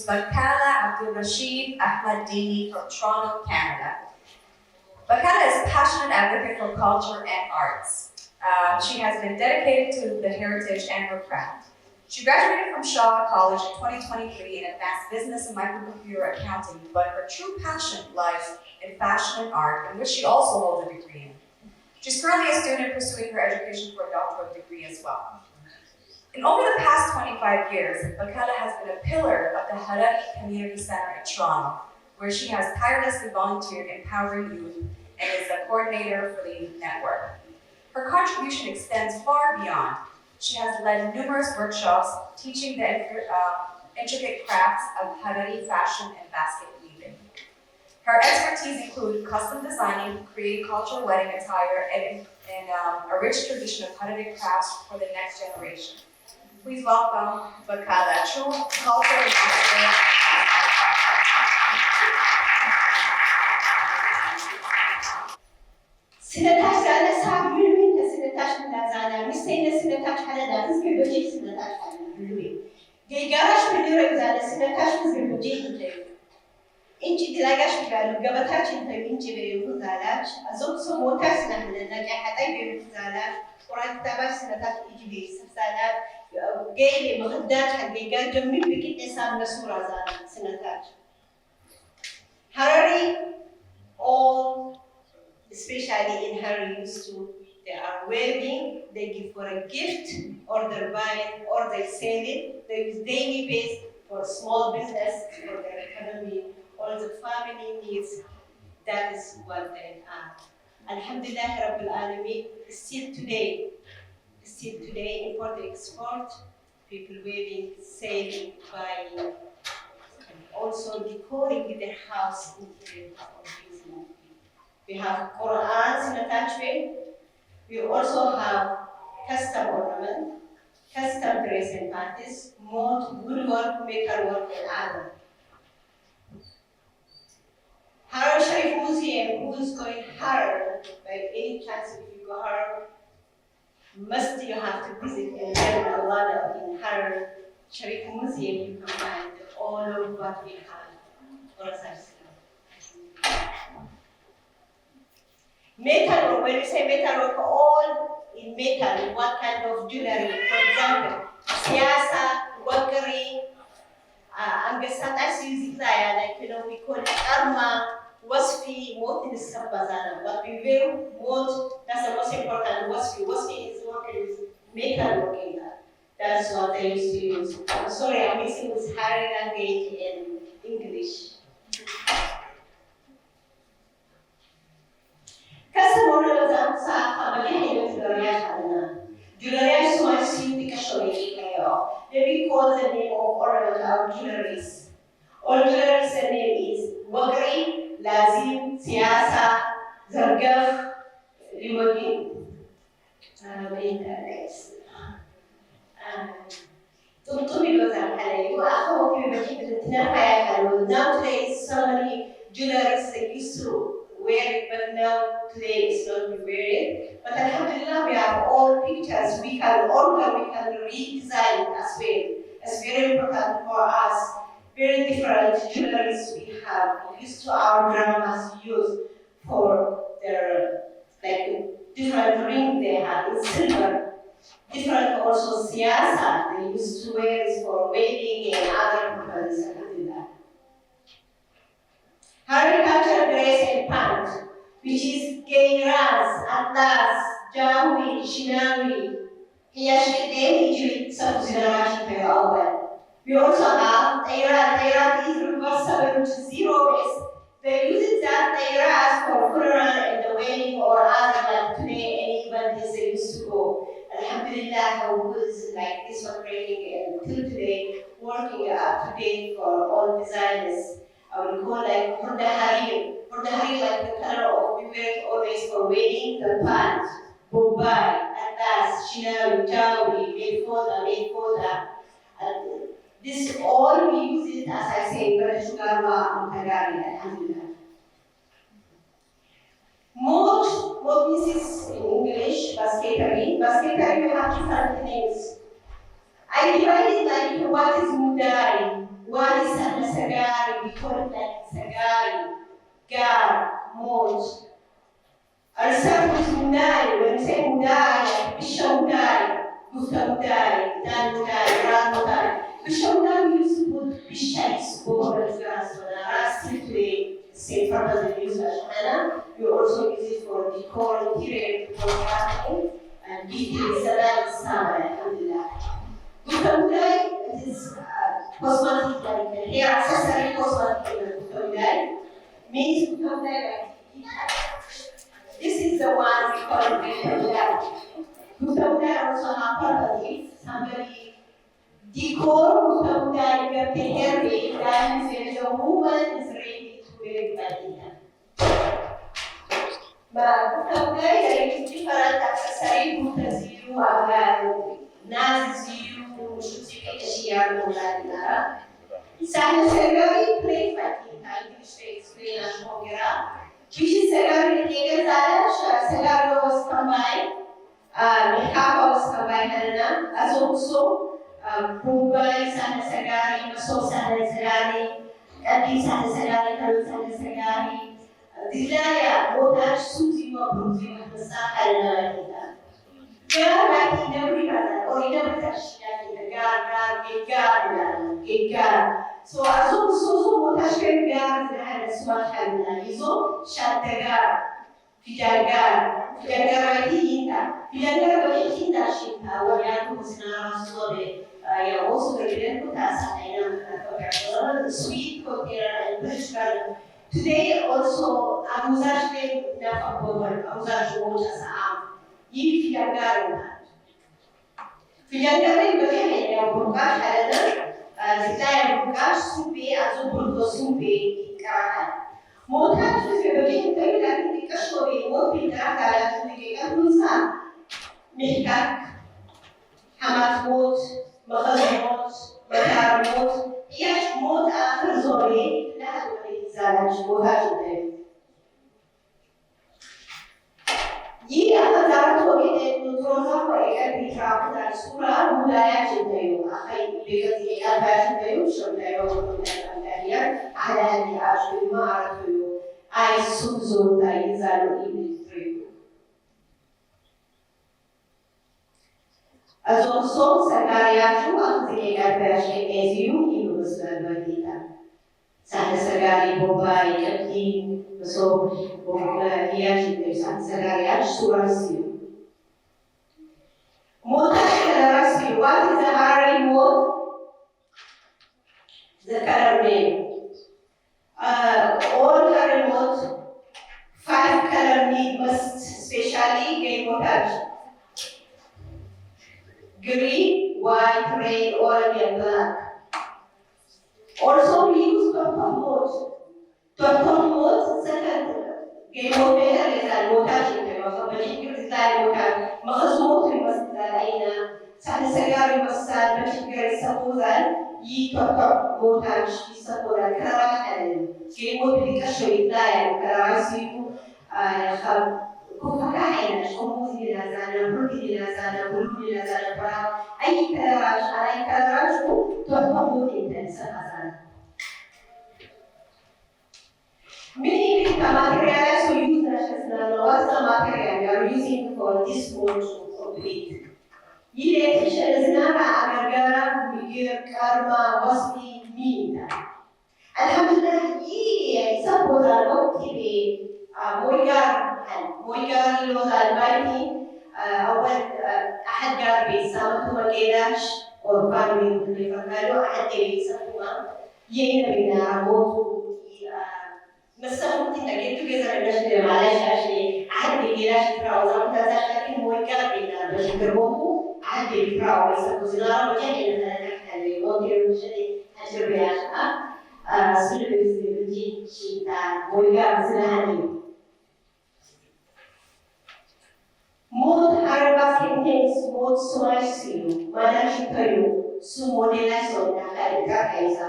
Bekala Abdurashid Dini from Toronto, Canada. Bekala is a passionate advocate for culture and arts. She has been dedicated to the heritage and her craft. She graduated from Shaw College in 2023 in advanced business and microcomputer accounting, but her true passion lies in fashion and art, in which she also holds a degree in. She's currently a student pursuing her education for a doctoral degree as well. And over the past 25 years, Bekala has been a pillar of the Harari Community Center in Toronto, where she has tirelessly volunteered empowering youth and is a coordinator for the network. Her contribution extends far beyond. She has led numerous workshops teaching the intricate crafts of Harari fashion and basket weaving. Her expertise include custom designing, creating cultural wedding attire, and a rich tradition of Harari crafts for the next generation. Please welcome Bekala, true culture ambassador. Sinataş zane sahibi yürümeyin de sinataş mılar zane. Müstehine sinataş halada kızgın böcek sinataş halada yürümeyin. Geygaraş biliyorum zane sinataş kızgın böcek yürümeyin. İnci dilagaş biliyorum gabataş intabi inci veriyorum zalaş. Azok so motar sinahına nage hatay veriyorum zalaş. Oran kitabaş sinataş ici veriyorum zalaş. Gayli mıhaddat haqiqa jummi bikit insan nasura zane sinataş. Harari all especially in Harar used to, they are weaving, they give for a gift, or they're buying, or they sell it. They use daily base for small business, for their economy, all the family needs. That is what they are. Alhamdulillah Rabbil Alameen, still today, import export, people weaving, selling, buying, also decorating their house interior or business. We have Qur'ans in attachment. We also have custom ornament, custom dress and parties, mold, woodwork, metalwork, and other. Harar Sharif Museum, who is going Harar, by any chance if you go Harar, must you have to visit and learn a lot in Harar Sharif Museum. You can find all of what we have for us. Metalwork, when you say metalwork, all in metal, what kind of jewelry? For example, siyasa, workery, angasat music like we call it arma, wasfi, what is sabazana. What we wear, what that's the most important. Wasfi is working with metalworking. That's what they used to use. I'm sorry, I'm mixing with Harari language and English. Then we call the name of all our jewelries. All jewelries, the name is القف لمدين تنطبي الوزن عليه وأخوك بمكيب تنفع يحلو. Now today so many jewelers they used to wear it, but now today it's not wearing. But alhamdulillah, we have all pictures. We can order, we can redesign it as well. It's very important for us. Very different jewelries we have. Used to our grandmas use for their like different ring they have in silver. Different also siyasa, they used to wear it for wedding and other purposes. Harari culture dress and pant, which is gayras, atlas, jawi, shinawi. هي شكلين يجي تصف زنوات في أول. We also have tayrat. Tayrat is reversible to zero base. They use that tayrat for funeral and the wedding or other like today any event they used to go. Alhamdulillah, how good like this one training until today, working up to date for all designers. I would call like Harari. Harari like the color of we wear it always for wedding, the pants, Bombay, Atlas, Shinawi, Jawi, Meftuh. This all we use it as I say, Sugarwa and Harari, alhamdulillah. What this is in English, basketry. Basketry we have different names. I divide it like what is mudari, what is sagari, we call it like sagari, gar, moj. I'll start with mudari. When you say mudari, bisha mudari, gufta mudari, dan mudari, ran mudari. Bisha mudari we used to put bisha is over the grass, so the simply same purpose we use as we also use it for decor, interior, for crafting, and detail salad, summer, alhamdulillah. It is cosmetic, like hair accessory cosmetic. Means this is the one we call it. Also have purpose. Somebody decor hair way, that means the woman is ready to wear it. But there is different accessory mutazilu agar nazizilu mushutika kashiyar muladina. Sahne segari plate packing English to explain as Hongera. Which is segari kega zala segari was combined. Mekapa was combined as also Mumbai sahne segari, Maso sahne segari, Adi sahne segari, Kalu sahne segari. Desire, montage, shooting, or bruising with the Sahara. They are like in every other, or in every Tashian, the garden. So, as also montage garden had a smart hand, Iso, Shantagar, Fidagar, Fidagar, Shinta, or Yakusna, Sode, also the Renkutas, sweet cocktail and British garden. Today also, abusage de nafa power, abusage water sa Yip fidangaran. Fidangaran bagaimana yang bukan ada zitaya bukan sumpi atau burdo sumpi karakan. Motor tu sebagai tapi lagi dikasih mau pintar kalau tu dikasih tulisan mihkak, hamat mot, makal mot, makar mot, ia mot akhir zori dah زالت شبهات الدين. أخذت وقت نطرها وإلى بيتراقب على الصورة ملايات الدين. أخي بقضي ألفات الدين شرطة يوم الأمثالية على أن أشهر ما عرفوا أي سوزون أي زالوا إبليس. أزوصون سكارياتو أخذي ألفات الدين يمسلم بديتا. Sahne segari Bombay, Dini, so Bombay, Sahne segari Surasi. Montage Harari. What is the Harari mode? The color name. All Harari mode, 5 color need must specially get montage. Green, white, red, orange, and black. Also, we use Torton mode. Torton mode, second game of better is a موتاش يسقولا كراش على كيمو بيكشوا يطلع كراش يبو خب كوفا كاينة شوموزي لازانا بروتي لازانا بلومي لازانا برا أي كراش على كراش تحبون إنتنسا لازانا many materials we use as what's the material you are using for this mold to complete electrician is not agagara bigir karma wasfi minta alhamdulillah suppose I don't keep مويقار اللوز البايتي أول أحد قال بيسامته ما قيلاش وربان اللي فكروا أحد بيسامته يينا بينا موت مسامو تنتقل تجزر النشر معلش عشان أحد بيقيلاش تراو زمان تزاش لكن مويقار بينا باش يقربوه أحد بيتراو بيسامو زنارة وجهين ثلاثة حالي موتي ومشتي حشر بياش سلوز بيجي شيء مويقار زناني Mod harba sentences mod sumaisiu, manashi kayu, su modelação da cabeça.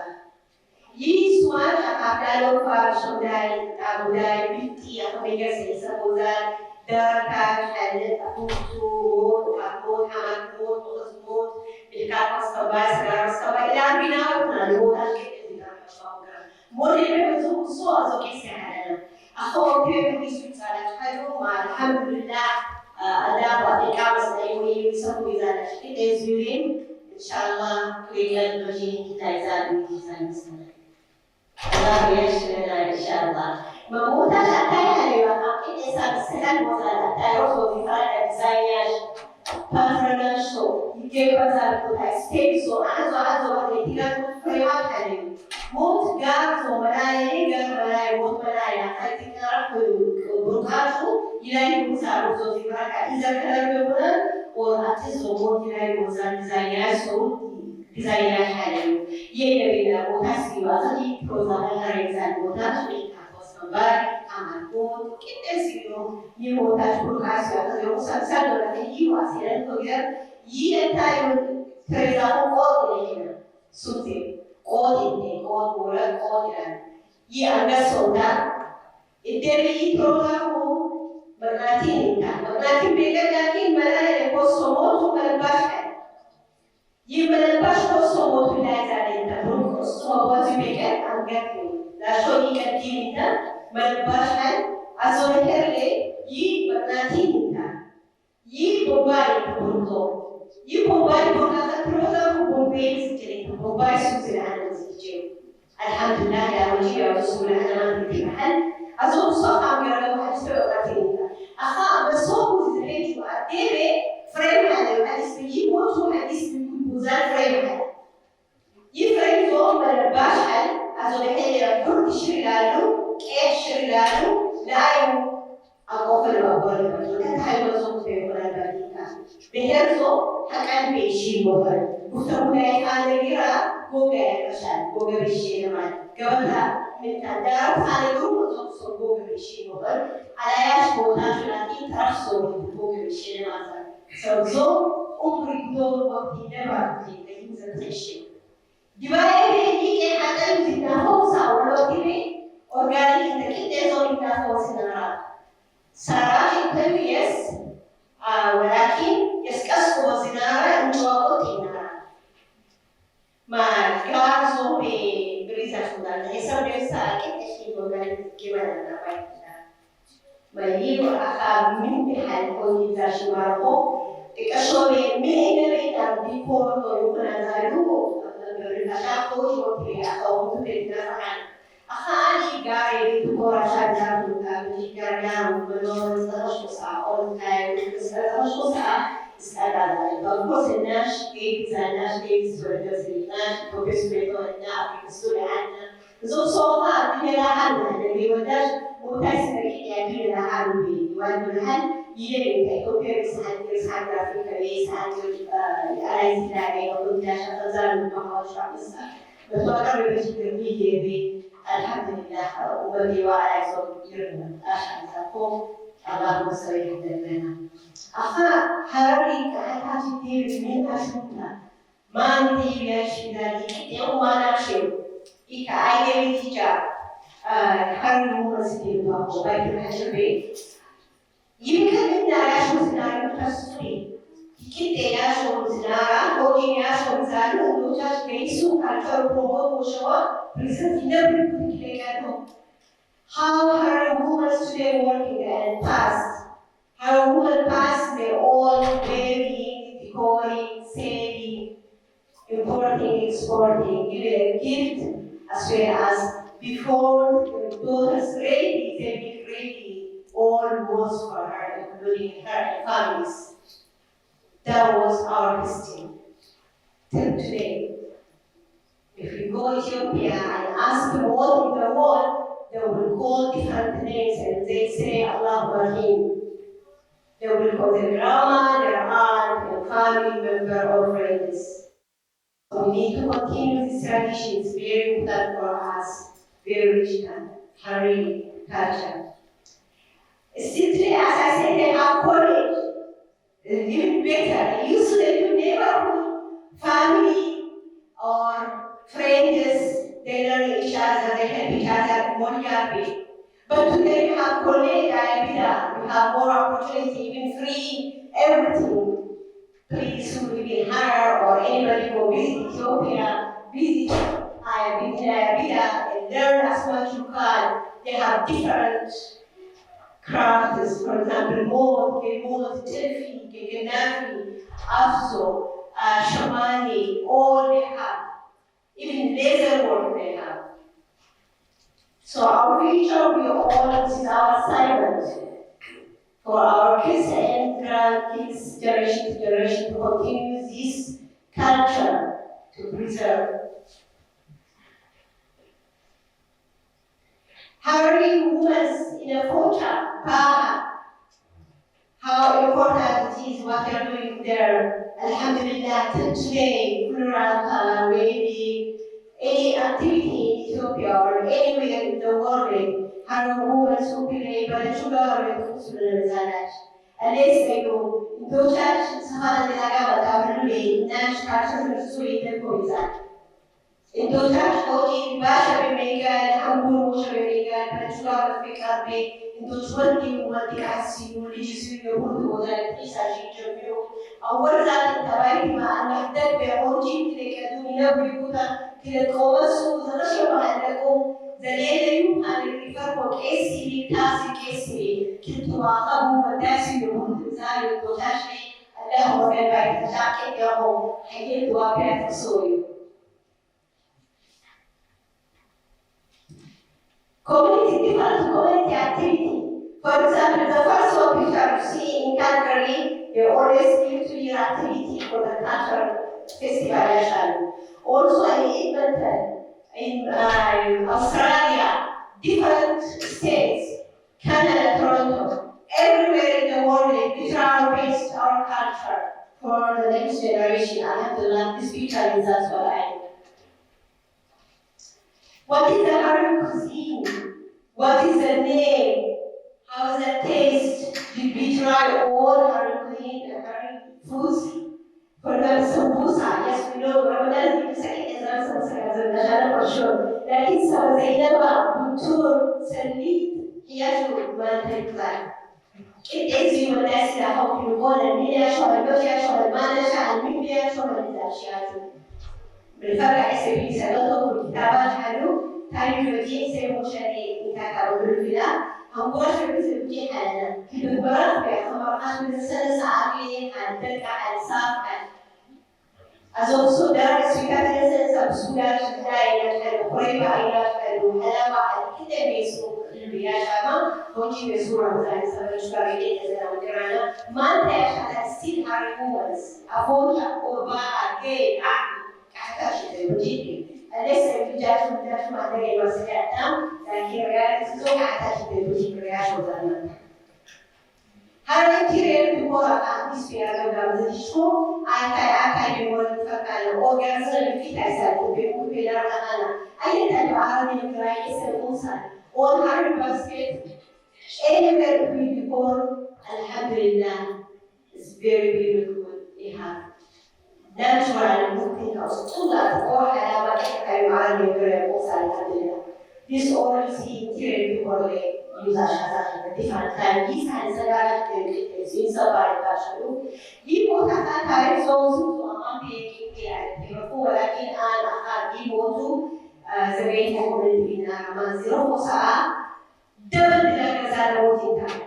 E suar a capela para sondar a mudar biti a família sensa usar darata halet a tudo a mod hamat mod mod bilkapas kabas garas kabas ila bina na mod a que está passando. Modelo bezu so azo que se hada. Akho que isso tsala halu ma alhamdulillah ada buat ikan sendiri semua izan kita zurin insyaallah kalian berjaya kita izan di sana sana Allah biasa insyaallah memutar saya lewat kita saksikan masa taruh di sana desainnya pasarnya show ike pasar tu step so azo tidak lewat hari mut gar so malai mut malai hati kita berkatu ilahi musa uzo zikraka iza kalabuna or atizo mo ilahi musa designer so designer hali yeye bila mutasi wa kadi proza Harari za mutasi akosamba amako kitesio ni mutasi kurkasi akazo musa na hii wasira togia yeye tayo treza ko ni suti ni ko ye anga sonda iteri program berarti beda lagi mana yang kosong tu melepaskan. Ia melepas kosong tu dah jadi tak perlu kosong buat beda angkat tu. Lalu ikan kita melepaskan asal herle ia berarti kita. Ia berbaik beruntung. Ia berbaik berkata terus aku berbaik sekali. Berbaik susah sekali. Alhamdulillah ya wajib Rasulullah dalam pertimbangan. Asal usaha kira hadis berarti أخا بسوق زهيد وأديره فريم هذا الحديث بيجي موتو حديث بيكون فريم هذا يفريم زوم بلباش حل أزول حيل كل شيء لالو كيف شيء لالو لا يوم أقوى الأول كان حلو زوم في ولا باليكا بهرزو حكان بيشي بوهر بفترة هذا غيره بوجا كشان بوجا بيشي نمان قبلها من تدار ثاني يوم زوم بوجا بيشي بوهر على ياش بوهر لكن ترسو بوجا بيشي نمان سوزو umur waktu lewat di presentation. Dibalik ini kita akan ditahu sahaja ini organik kita zon ditahu sebenarnya. Sarah itu yes, walakin yaskas ko sebenarnya untuk aku tinggal. Maka zon berisa sudah. Esok besok kita sih organik gimana namanya. Bayi akan mimpi hal organisasi baru. Kasih mengenai di foto yang pernah lalu, berita foto yang atau untuk beritakan. Akan jika itu orang saja bukan jika yang belum selesai orang kaya selesai sekadar. Kalau senas kita sebenarnya profesionalnya kesulitannya. Sofa di dalam dari wadah mutasik yang di dalam wadah يلي كوبير سان جرافيك سان الايز لاغي وكنت شغال المحور شخص بتوقع بالميديا الحمد لله وبدي وعلى صوت يرنا عشان تقوم اللهم صل لنا اخا حراري كحاجه كثير من اشوفها Mandi Yashida, Yamana Ship, Ika, I gave it teacher, Harari was in the book, by the Hatchery. You can in the Ashos in our custody. Kite Ashos in our holding Ashos and no touch base, who had her promo Mushawa, present in every particular. How her women today working and past. Her women past, they all wearing, decoring, saving, importing, exporting, giving a gift, as well as before the daughters ready, they be ready, all was for her, including her families. That was our history. Till today. If you go to Ethiopia and ask them what in the world, they will call different names and they say Allah Rahim. They will call their grandma, their aunt, their family member or friends. So we need to continue this tradition. It's very important for us. Very rich and Harari culture. Still today, as I said, they have college. Even better. Used to the neighborhood, family, or friends, they learn each other, they help each other more happy. But today we have college idea, we have more opportunity, even free, everything. Please, who live in Harar or anybody who visit Ethiopia, visit Ayabida and learn as much you can. They have different crafts, for example, mold, telfi, gegenafi, afzo, shamani, all they have. Even laser work they have. So our future will all, this is our assignment for our kids and grandkids, generation to generation, to continue this culture to preserve. Harari women in a photo, how important it is what they are doing there. Alhamdulillah, till today, plural, wedding, any activity in Ethiopia or anywhere in the world, have women who play by sugar and Sudan. Unless they go into church, Sahara de la Gama, Tabruli, Nash, Carter, Sui, and Poisa. In church, Koji, Basha, Bemega, Hamur, Mosha, Bemega, and Sugar, Fikabe, in those 20 Asi, religious, Urdu, and Isaji, Jomio. What is that in Tabarima, and that we are all cheap, they can do in every Buddha, Kilakoma, so the Nashima, and the home. The later and refer for KCB, classic KCB, Kiltuaha, and that's you want to desire to touch me, and then we're going back to jacket your home, and get to our pet soil. Community, different community activity. For example, the first one picture you see in Calgary, they always give 2-year activity for the cultural festival. Also in Edmonton, in Australia, different states, Canada, Toronto, everywhere in the world, we try to raise our culture for the next generation. I have to learn this picture is that's what I know. What is the Harari cuisine? What is the name? How is the taste? Did we try all Harari cuisine and Harari foods? For example, sambusa, yes, we know Ramadan is the second exam sambusa, for sure. Lakin sa Zainaba, Butur, Salit, Yashu, Mantek. It takes you a lesson how you go and Mia, Shomagosia, Shomanasha, and Mibia, Shomanasha. بالفرق SAP سنطق الكتابات حلو تاني الوجيه سيمو شري إنتاك أولو الفلا هنقول في الوجيه حالنا بالبرد بيخمرات من السنة ساعتين عن تلك عن ساعة أزوج صدر سويكات السنة بسولا شدائنا حلو قريبا إلى حلو حلاوة حلو كده بيسو البياشة هوني بيسو رمضان سبب شكرا إذا ودرانا ما أنت يشهد ستيل هاري مومنز أفوجا أوبا أجي أعمل ليس الرجال والناس ما عندهم مسألة لكن الرجال تزوج عتاش بالوجيه الرجال وزمان. هذا كثير بيقول عن نسبة الرجال زيشو عتاي بيقول فكان أوجازن اللي في تأثير بيقول بلا رجالنا أي تاني عربي الرئيس الموسى on Harari basket anywhere we before Alhamdulillah it's very beautiful they have. natural movement of students or have this all is interior people use as a different time. This has a in survival passion. People have time zones to unpack before looking at people to the way forward in Manziro double the Gazalo time.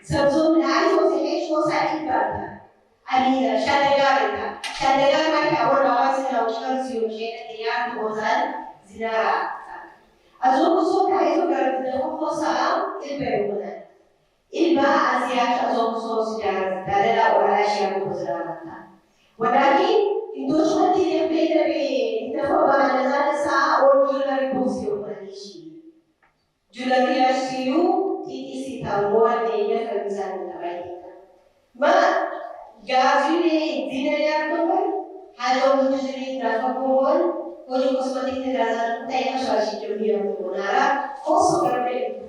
So I was a H was at I mean, Shadagarita. Shadagar, my power was in our church, you the yard was at Zinara. As also, I took the Homosa in Peruna. Ilba as yet as also Sidara, Dadella or Ashia was Ramata. When I came in those 20 years later, in the Hobanazasa or Jewelry Posio Manishi. Jewelry Ashiu, Titisita, more than Yakamizan. Ma Gazuli, Dinaya, Hado Mujri, Rafakumon, Holy Cosmetic Razan, Taya Shashi, Julia Munara, also very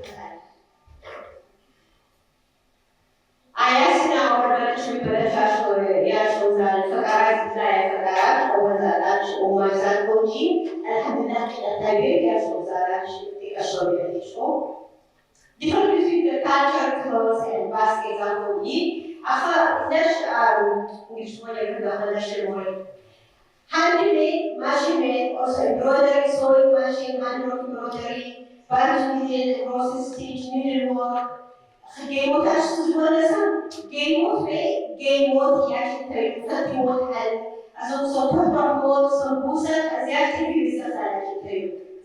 I asked now what to prepare Yashos and Fakar, Fakar, over the lunch, or my son Koji, and have been acting at Tabi, Yashos are actually a show. Different between the culture, clothes, and baskets are for me. After which one I could handmade, machine made, also embroidery, sewing machine, handwork embroidery, band needle, crosses stitch, needlework. Game mode has to do game mode way, game mode actually 30 mode and as also proper mode, some busan as actually is a salad.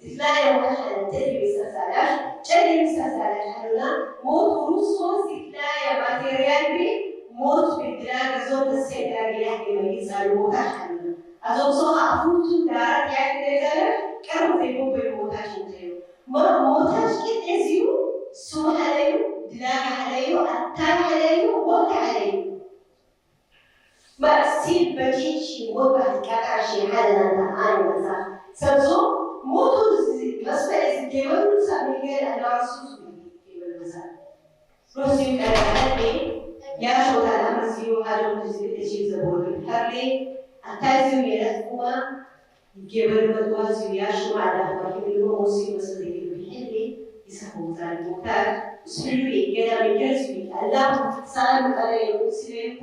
This line of hand, is a salad, cherry is a salad, mode russo, the material be, mode with drag zone the same is a location. As also a food to that yakinator, can they go by motation to you? Motage is you, so hello. دلاغ عليه التام عليه ووقع عليه ما سيل بجيشي وبه كعشي حالنا أنا مثلا سبزو موتوز بس الجبل سامي أنا رسوس الجبل مثلا رسيو كان هذي يا شو هذا رسيو هذا تجيب زبون هذي أتازم يلفوا الجبل مدوازيو يا شو على واحد اليوم موسي بس اللي يسموه ذا المختار سلوي كذا من كذبي الله سام عليه سلوي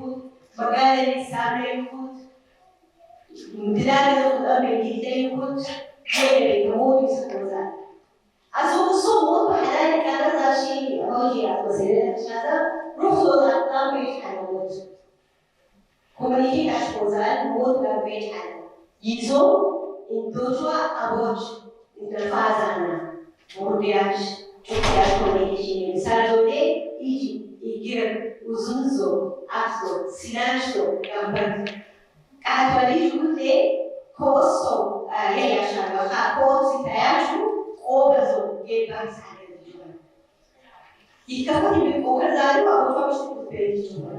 مقالة سام يفوت دلالة الأمر جدا يفوت غير يموت يسموه ذا أسوق صوت وحلال كذا ذا شيء هوجي أتوسيله هذا روح صوت الأمر يحلموت هم يجي تشوفوا ذا موت بيت حلم يزو إن توجوا أبوج إن الفازانا مودياش Chukias communication misalnya igir uzunzo aso sinasho gambar kahatwali jute koso ya shanga kosi tayashu obazo geban sare juga ikapo ni okazaru abafashi kupeli juga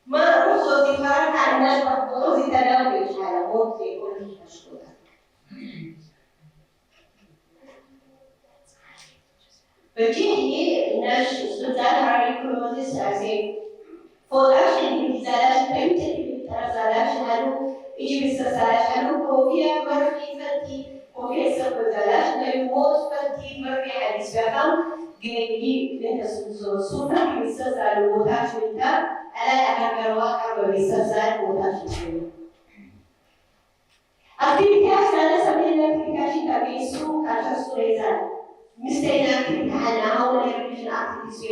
ma ruso difara kana shwa zitana bishara mote koni shkoda Begini, nas sultan Harari closes as a for action izalash primitive izalash halu Egypt izalash halu Korea marfi fati Korea izalash na yumot fati marfi hadis bakam gegi lenta sultan izalash motash minta ala agarwa karwa izalash motash minta Aktivitas sana sambil aplikasi kami isu kata surezan مستعدة تمتحن أول يوم activities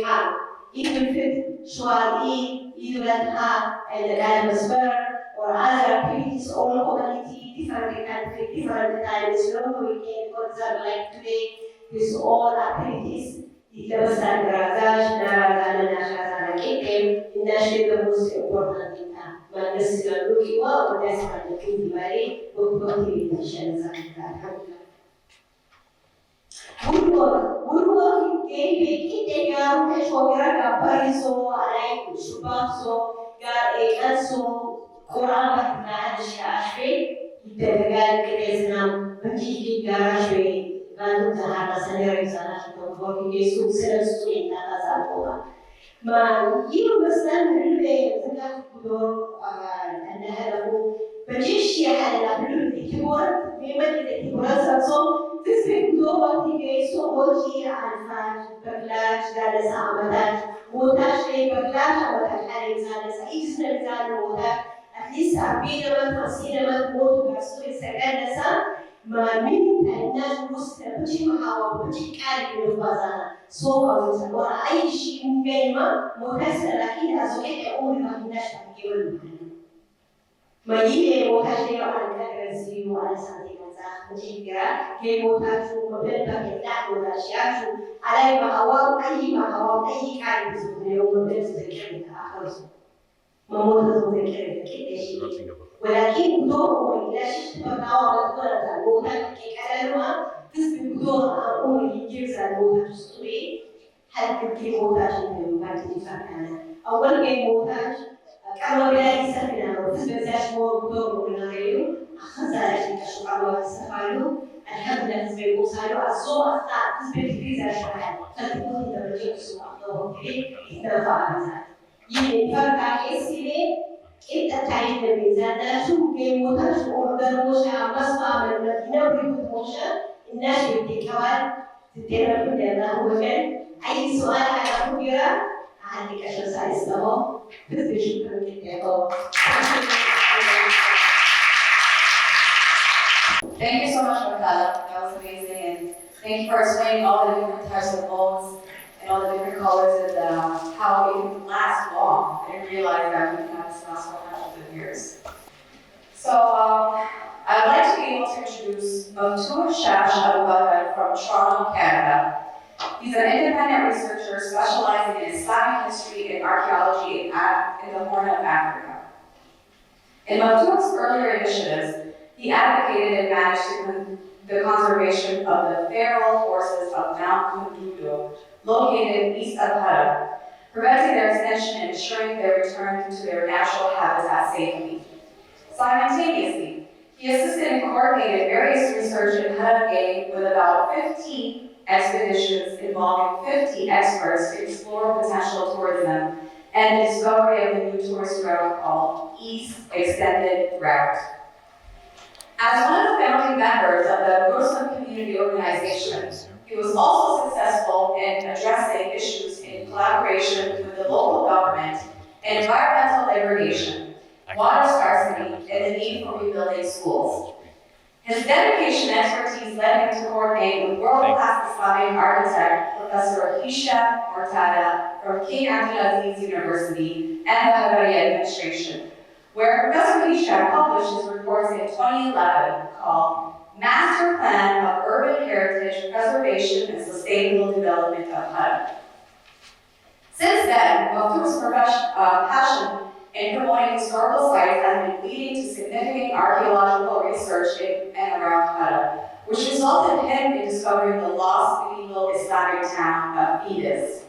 even fit شوالي يدلها العالم الصغير or other activities all community different country different times long weekend for example like today with all activities يتلبس الدراسات نرى نشاطنا كتير النشاط the most important thing ما نسينا لوكي ونسينا لوكي دماري وكونتريبيوشن زمان Buruk ini kita shogara kabar so alai shubah so gar ekan so Quran bahkan syafir itegal kesenam bagi garashwe bantu zahara sendiri sana kita buat Yesus sendiri kita sahaja. Ma ini masalah lebih tentang kudo anda harus بجيش على الاعتبار بما الاعتبارات صاروا تسبق دور تيجي سوولجي عارفات بكلاش جالس عملات موتاش لي بكلاش عملات حالي زالس إيجسنا زال موتاش أتليس أربعين من 50 من موت برسول سكان نسا ما من الناس مسلم بجي محاور بجي كاري من بازانا سوق وتسوى أي شيء مكيمة مكسر لكن أزوجي أقول ما الناس تجيبون ما يجي موتاج على كرسي وعلى سنتين زاخ مشكلة كي موتاج ومبلغ يطلع وأشياء على محاور أي محاور أي كاري بسوي ومبلغ زي آخر ما موتاج زي كذا كذا ولكن دور إلى شيء تبقى ولا الموتاج كي كلامه تسبب دور أقول يجيب الموتاج الصغير حتى كي موتاج الموتاج يفكر أول كي موتاج كما بلا يسافرنا وتسبب دور ونغيره خزانة كشوف الله استفعله الحمد لله تسبب وصاله الصوم أثناء تسبب كريزة شوية فتكون درجة الصوم أفضل كريم إثناء فعلا يلي فرق كيسيلي إنت تعيد الميزان شو كي موتاج أوردر موشا مصنع من المدينة وريد موشا الناس يبتكوان تدير كل هذا هو مكان أي سؤال على كبيرة عندك أشياء سايسته بس شكرا كثيرا. Thank you so much, Bekala. That was amazing, and thank you for explaining all the different types of bones and all the different colors and how it can last long. I didn't realize that we can have this last for hundreds of years. So I'd like to be able to introduce Meftuh Shash from Toronto, Canada. He's an independent researcher specializing in Islamic history and archaeology in the Horn of Africa. In Meftuh's earlier initiatives, he advocated and managed the conservation of the feral horses of Mount Kundudo, located east of Harar, preventing their extension and ensuring their return to their natural habitat safely. Simultaneously, he assisted and coordinated various research in Harar with about 15 expeditions involving 50 experts to explore potential tourism and the discovery of the new tourist route called East Extended Route. As one of the founding members of the Muslim Community Organization, he was also successful in addressing issues in collaboration with the local government and environmental degradation, water scarcity, and the need for rebuilding schools. His dedication and expertise led him to coordinate with world-class Islamic architect Professor Hisham Mortada from King Abdulaziz University and the Harari administration, where Professor Hisham published his reports in 2011 called Master Plan of Urban Heritage Preservation and Sustainable Development of Harar. Since then, Meftuh's passion in promoting historical sites has been leading to significant archaeological research in and around Harar, which resulted in him in discovering the lost medieval Islamic town of Idis.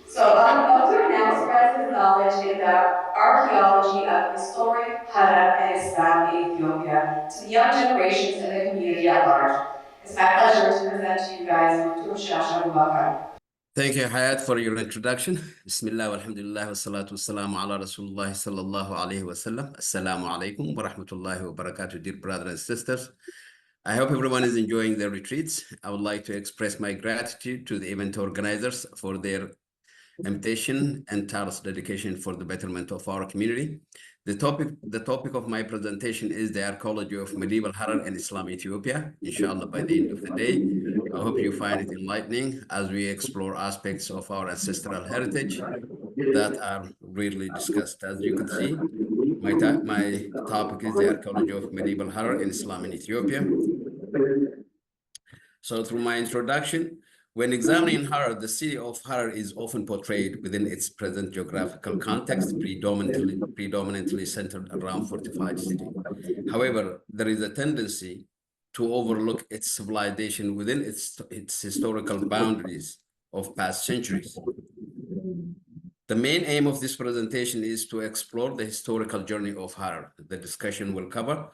So Meftuh now spreads his knowledge in the archaeology of historic Harar and Islam in Ethiopia to the young generations and the community at large. It's my pleasure to present to you guys Meftuh Shash. Thank you, Hayat, for your introduction. Bismillah, walhamdulillah, wa salatu wassalamu ala Rasulullah sallallahu alayhi wa sallam. Assalamu alaikum wa rahmatullahi wa barakatuh, dear brothers and sisters. I hope everyone is enjoying their retreats. I would like to express my gratitude to the event organizers for their invitation and tireless dedication for the betterment of our community. The topic of my presentation is the archaeology of medieval Harar and Islam Ethiopia. Inshallah, by the end of the day, I hope you find it enlightening as we explore aspects of our ancestral heritage that are rarely discussed. As you can see, my topic is the archaeology of medieval Harar and Islam in Ethiopia. So through my introduction, when examining Harar, the city of Harar is often portrayed within its present geographical context, predominantly centered around fortified city. However, there is a tendency to overlook its civilization within its historical boundaries of past centuries. The main aim of this presentation is to explore the historical journey of Harar. The discussion will cover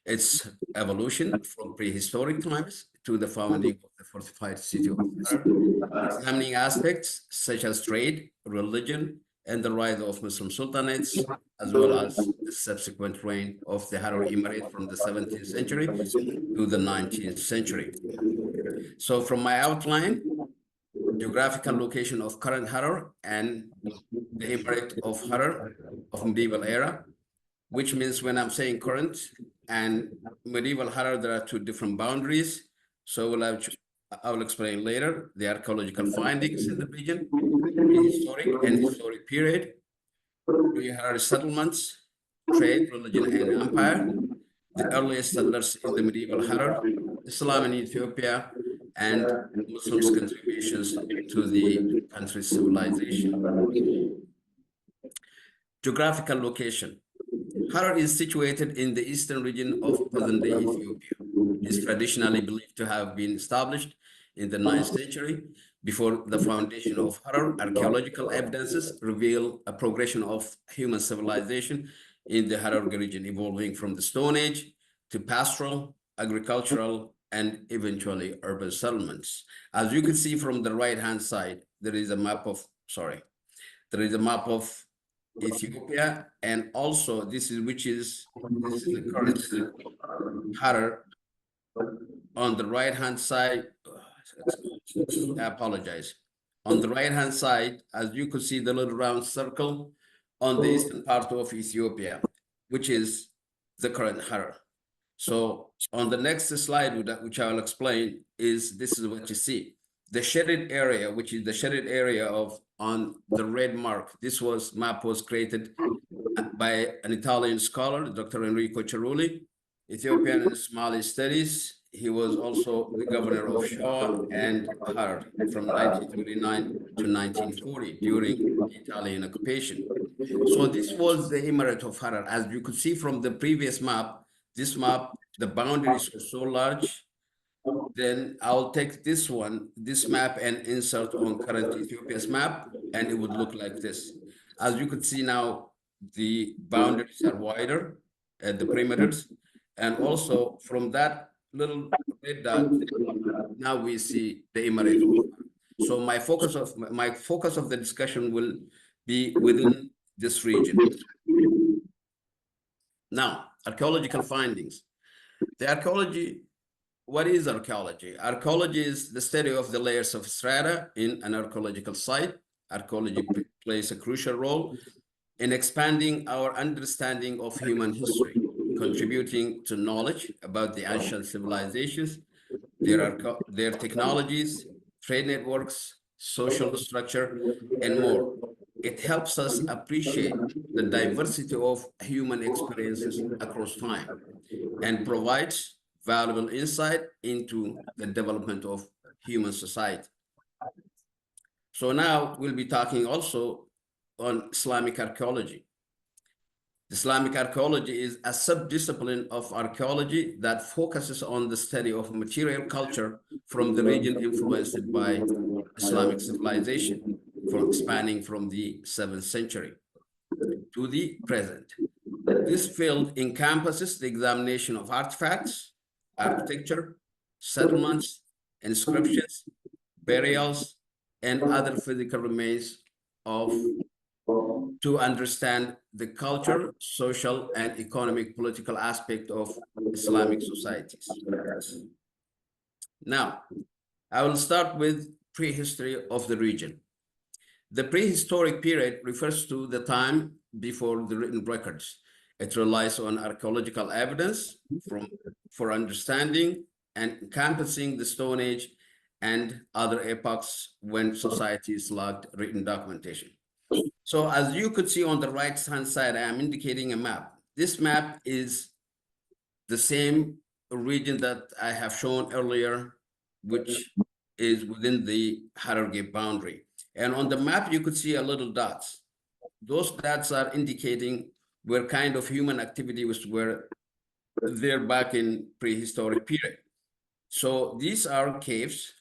its evolution from prehistoric times to the founding of the fortified city of Harar, examining aspects such as trade, religion, and the rise of Muslim sultanates, as well as the subsequent reign of the Harar Emirate from the 17th century to the 19th century. So from my outline, geographical location of current Harar and the Emirate of Harar of medieval era, which means when I'm saying current and medieval Harar, there are two different boundaries. So I will explain later the archaeological findings in the region, historic period, pre-Harari settlements, trade, religion, and empire, the earliest settlers in the medieval Harar, Islam in Ethiopia, and Muslims' contributions to the country's civilization. Geographical location. Harar is situated in the eastern region of present-day Ethiopia. It is traditionally believed to have been established in the 9th century. Before the foundation of Harar, archaeological evidences reveal a progression of human civilization in the Harar region, evolving from the Stone Age to pastoral, agricultural, and eventually urban settlements. As you can see from the right-hand side, there is a map of Ethiopia, and also this is the current Harar on the right-hand side. I apologize. On the right-hand side, as you could see the little round circle on the eastern part of Ethiopia, which is the current Harar. So on the next slide, which I will explain, this is what you see. The shaded area, which is the shaded area on the red mark. This map was created by an Italian scholar, Dr. Enrico Cerulli, Ethiopian and Somali studies. He was also the governor of Shaw and Harar from 1939 to 1940 during the Italian occupation. So this was the Emirate of Harar. As you could see from the previous map, the boundaries are so large. Then I'll take this map, and insert on current Ethiopia's map, and it would look like this. As you could see now, the boundaries are wider at the perimeters, and also from that little red dot, now we see the Emirate of Harar. So my focus of the discussion will be within this region. Now, archaeological findings. What is archaeology? Archaeology is the study of the layers of strata in an archaeological site. Archaeology plays a crucial role in expanding our understanding of human history, contributing to knowledge about the ancient civilizations, their technologies, trade networks, social structure, and more. It helps us appreciate the diversity of human experiences across time and provides valuable insight into the development of human society. So now we'll be talking also on Islamic archaeology. Islamic archaeology is a subdiscipline of archaeology that focuses on the study of material culture from the region influenced by Islamic civilization, spanning from the 7th century to the present. This field encompasses the examination of artifacts, architecture, settlements, inscriptions, burials, and other physical remains to understand the culture, social, and economic political aspect of Islamic societies. Now, I will start with prehistory of the region. The prehistoric period refers to the time before the written records. It relies on archaeological evidence for understanding and encompassing the Stone Age and other epochs when societies lacked written documentation. So as you could see on the right-hand side, I am indicating a map. This map is the same region that I have shown earlier, which is within the Harari boundary. And on the map, you could see a little dots. Those dots are indicating where kind of human activity were there back in prehistoric period. So these are caves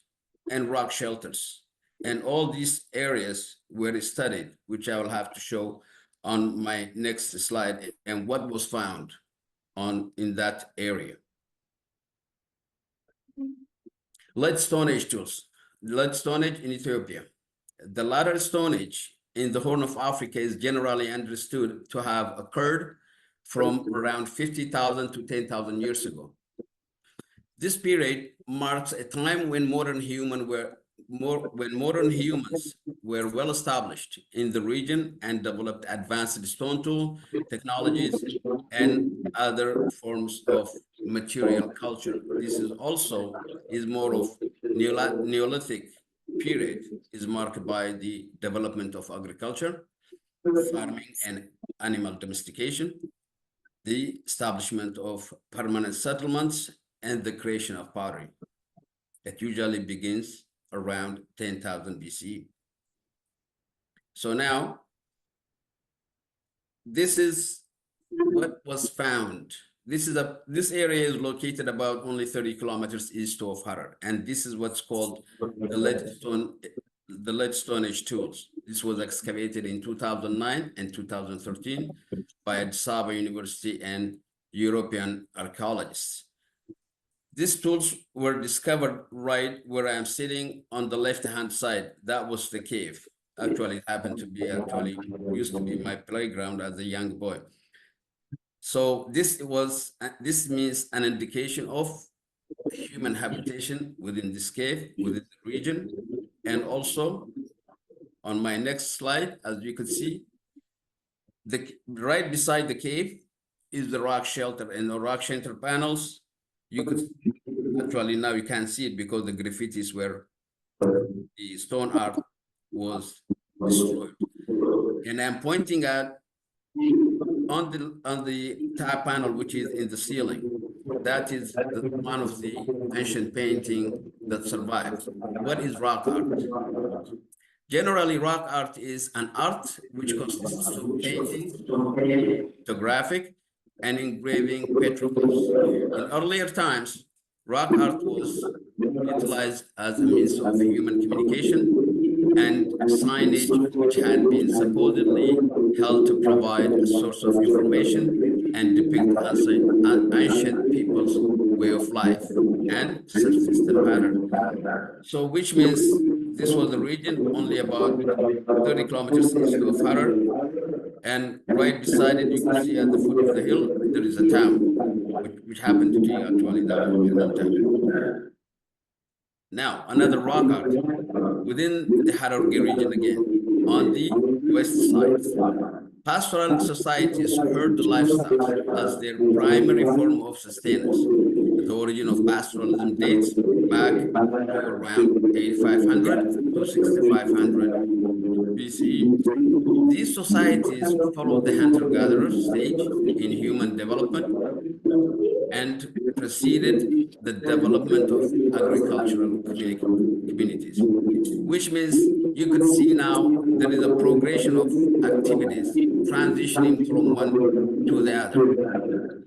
and rock shelters. And all these areas were studied, which I will have to show on my next slide, and what was found in that area. Lead Stone Age tools. Lead Stone Age in Ethiopia. The latter Stone Age in the Horn of Africa is generally understood to have occurred from around 50,000 to 10,000 years ago. This period marks a time when modern humans were well established in the region and developed advanced stone tool technologies and other forms of material culture. This is also more of Neolithic period, is marked by the development of agriculture, farming and animal domestication, the establishment of permanent settlements, and the creation of pottery that usually begins around 10,000 BCE. So now, this is what was found. This area is located about only 30 kilometers east of Harar, and this is what's called the lead stone age tools. This was excavated in 2009 and 2013 by Addis Ababa University and European archaeologists. These tools were discovered right where I am sitting on the left-hand side. That was the cave. Actually, it happened to be used to be my playground as a young boy. So this means an indication of human habitation within this cave, within the region. And also on my next slide, as you can see, right beside the cave is the rock shelter, and the rock shelter panels, you could actually now you can't see it because the graffitis were the stone art was destroyed. And I'm pointing at on the top panel, which is in the ceiling. That is one of the ancient painting that survived. What is rock art? Generally, rock art is an art which consists of painting, photographic, and engraving petroglyphs. In earlier times, rock art was utilized as a means of human communication and signage, which had been supposedly held to provide a source of information and depict ancient people's way of life and subsistence pattern. So, which means this was a region only about 30 kilometers east of Harar, and right beside it, you can see at the foot of the hill, there is a town, which happened to be actually the Vietnam town. Now, another rock art within the Harari region again, on the west side. Pastoral societies herd the livestock as their primary form of sustenance. The origin of pastoralism dates back to around 8,500 to 6,500 BCE. These societies followed the hunter-gatherer stage in human development and preceded the development of agricultural communities, which means you could see now there is a progression of activities transitioning from one to the other.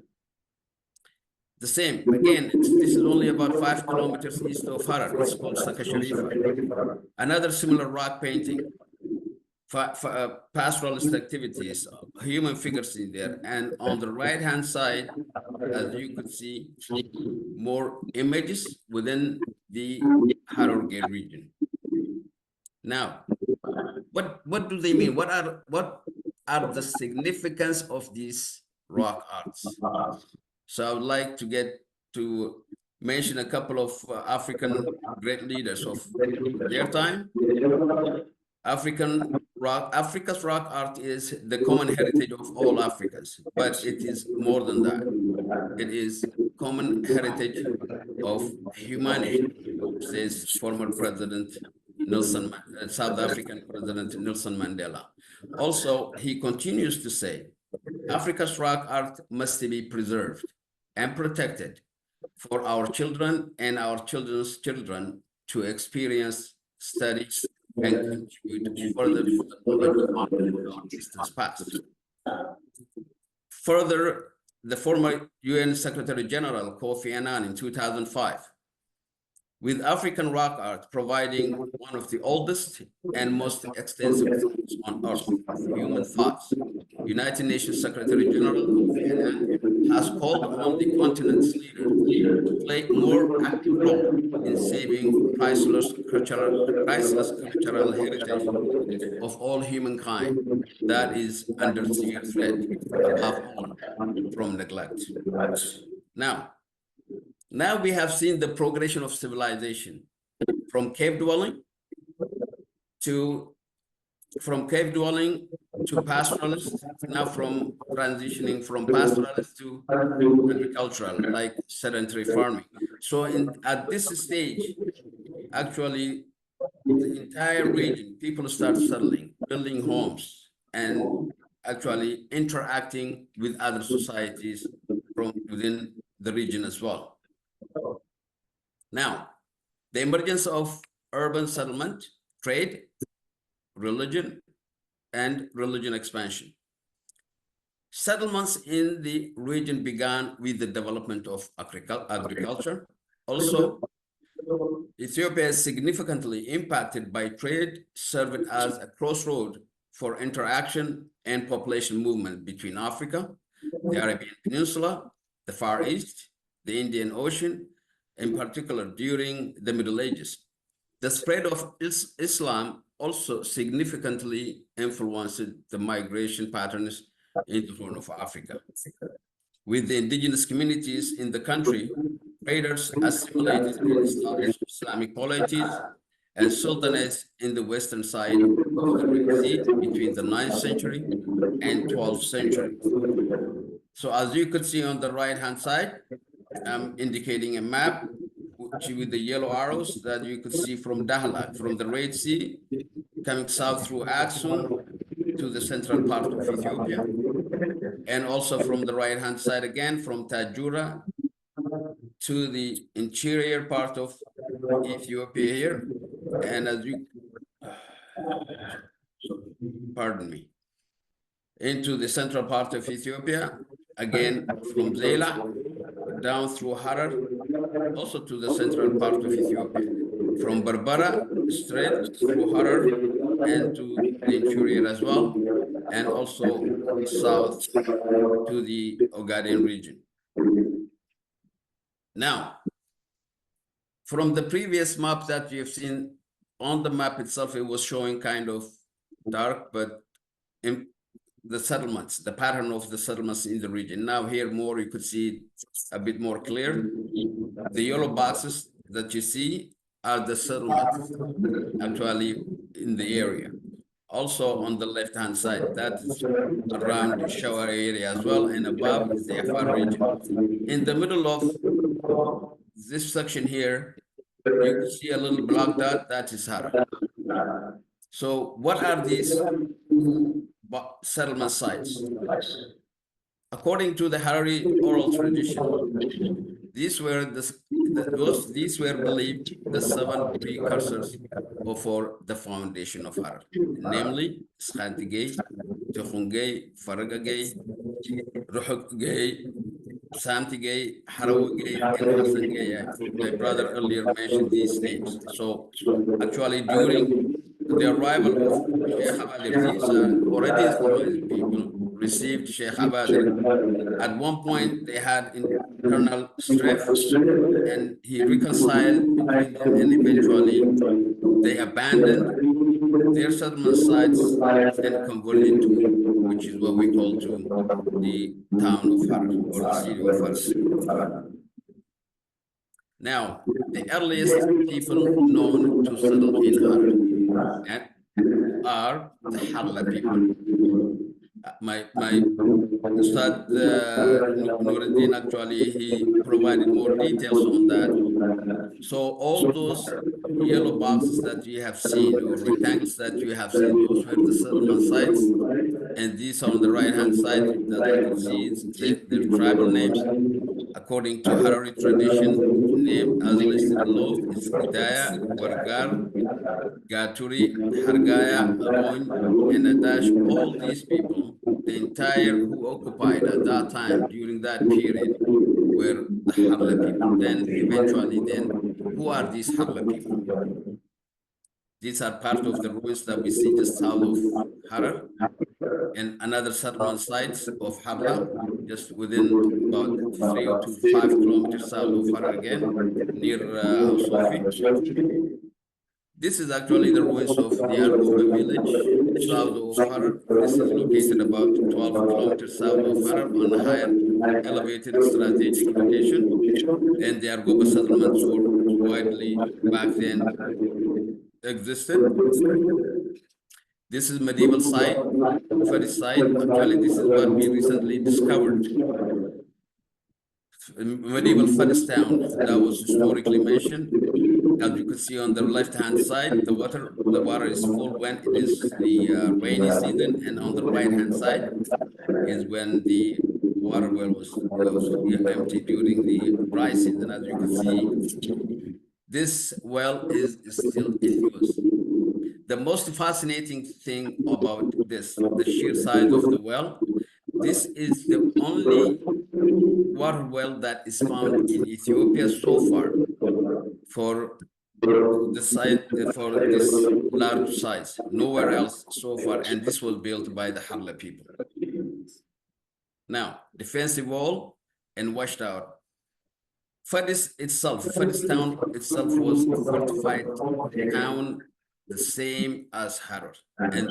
The same, again, this is only about 5 kilometers east of Harar. It's called Saka Sharifa. Another similar rock painting, pastoralist activities, human figures in there. And on the right-hand side, as you could see, more images within the Harari region. Now, what do they mean? What are the significance of these rock arts? So I would like to get to mention a couple of African great leaders of their time. Africa's rock art is the common heritage of all Africans, but it is more than that. It is common heritage of humanity, says former President South African President Nelson Mandela. Also, he continues to say, Africa's rock art must be preserved and protected for our children and our children's children to experience, study, and contribute further to the knowledge of our distance past. Further, the former UN Secretary General Kofi Annan in 2005 with African rock art providing one of the oldest and most extensive fields on Earth, human thoughts. United Nations Secretary General Kofi Annan has called on the continent's leaders to play a more active role in saving priceless cultural heritage of all humankind that is under severe threat, above all, from neglect. Now we have seen the progression of civilization from cave dwelling to pastoralist, now from transitioning from pastoralist to agricultural, like sedentary farming. So at this stage, actually, the entire region, people start settling, building homes, and actually interacting with other societies from within the region as well. Now, the emergence of urban settlement, trade, religion, and religion expansion. Settlements in the region began with the development of agriculture. Also, Ethiopia is significantly impacted by trade, serving as a crossroad for interaction and population movement between Africa, the Arabian Peninsula, the Far East, the Indian Ocean, in particular during the Middle Ages. The spread of Islam also significantly influenced the migration patterns in the Horn of Africa. With the indigenous communities in the country, traders assimilated and established Islamic polities and sultanates in the western side of the Red Sea between the 9th century and 12th century. So as you could see on the right-hand side, I'm indicating a map with the yellow arrows that you could see from Dahlak, from the Red Sea, coming south through Aksum to the central part of Ethiopia, and also from the right-hand side again, from Tajura to the interior part of Ethiopia here, and as you, pardon me, into the central part of Ethiopia, again from Zela down through Harar, also to the central part of Ethiopia, from Barbara straight through Harar and to the interior as well, and also south to the Ogaden region. Now, from the previous map that you've seen, on the map itself, it was showing kind of dark, but in the settlements, the pattern of the settlements in the region. Now here more, you could see a bit more clear. The yellow boxes that you see are the settlements actually in the area. Also on the left-hand side, that is around the Shower area as well, and above is the Afar region. In the middle of this section here, you can see a little black dot, that is Harar. So what are these settlement sites? According to the Harari oral tradition, these were believed the 7 precursors for the foundation of Harar, namely Shantigay, Tukhungay, Faragagay, Ruhukgay, Samtigay, Harawagay, and Hasangay. My brother earlier mentioned these names. So actually during the arrival of Sheikh Abadir, these already civilized people received Sheikh Abadir. At one point, they had internal strife, and he reconciled between them, and eventually they abandoned their settlement sites and converted to, which is what we call to the town of Harar, or the city of Harar. Now, the earliest people known to settle in Harar are the Harla people. My Ustad Nuruddin, actually, he provided more details on that. So all those yellow boxes that you have seen, or rectangles that you have seen, those were the settlement sites. And these on the right-hand side that you can see, the tribal names. According to Harari tradition, name as listed below is Gidaya, Wargar, Gaturi, Hargaya, Alon, and Adash. All these people, the entire who occupied at that time during that period, were the Harla people. Then eventually, who Who are these Harla people? These are part of the ruins that we see just south of Harar and another settlement sites of Harla, just within about 3 to 5 kilometers south of Harar again, near Al Sofi. This is actually the ruins of the Argoba village, south of Harar. This is located about 12 kilometers south of Harar on a higher elevated strategic location. And the Argoba settlements were widely back then existed. This is medieval site, first site. Actually, this is what we recently discovered. Medieval first town that was historically mentioned. As you can see on the left-hand side, the water is full when it is the rainy season, and on the right-hand side is when the water well was empty during the dry season. As you can see, this well is still in use. The most fascinating thing about this, the sheer size of the well, this is the only water well that is found in Ethiopia so far for the size, for this large size. Nowhere else so far, and this was built by the Harla people. Now, defensive wall and watchtower. Fadis town itself was a fortified town, the same as Harar. And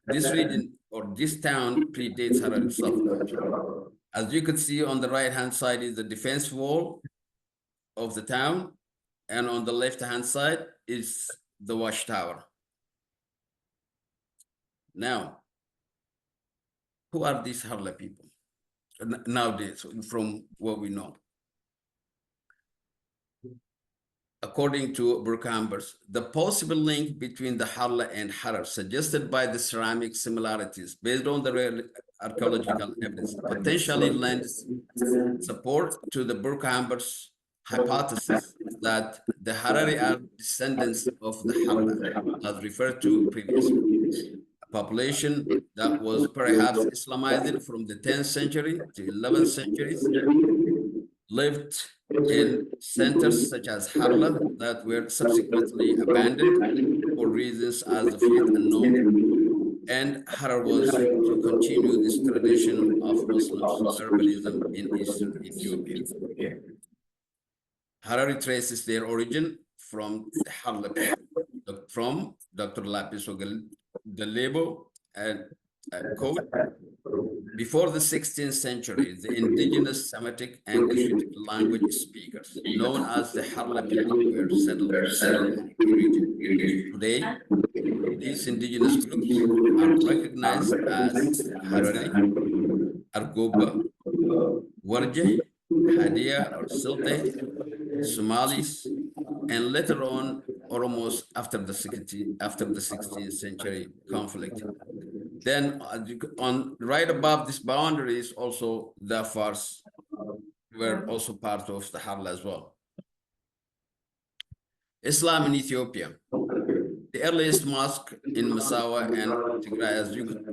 this region or this town predates Harar itself. As you can see on the right-hand side is the defense wall of the town, and on the left-hand side is the watchtower. Now, who are these Harla people nowadays, from what we know? According to Burkhambers, the possible link between the Harla and Harar suggested by the ceramic similarities based on the rare archaeological evidence potentially lends support to the Burkhambers hypothesis that the Harari are descendants of the Harla, as referred to previously. A population that was perhaps Islamized from the 10th century to 11th centuries, lived in centers such as Harla that were subsequently abandoned for reasons as of yet unknown. And Harar was to continue this tradition of Muslim urbanism in eastern Ethiopia. Harari traces their origin from the Harla people, from Dr. Lapis Galebo and Code. Before the 16th century, the indigenous Semitic and Cushitic language speakers, known as the Harla people, were settled in the region. Today, these indigenous groups are recognized as Harari, Argoba, Warje, Hadia or Silte, Somalis, and later on Oromos after the 16th century conflict. Then on right above this boundary is also the Afars were also part of the Harla as well. Islam in Ethiopia. The earliest mosque in Massawa and Tigray, as you could.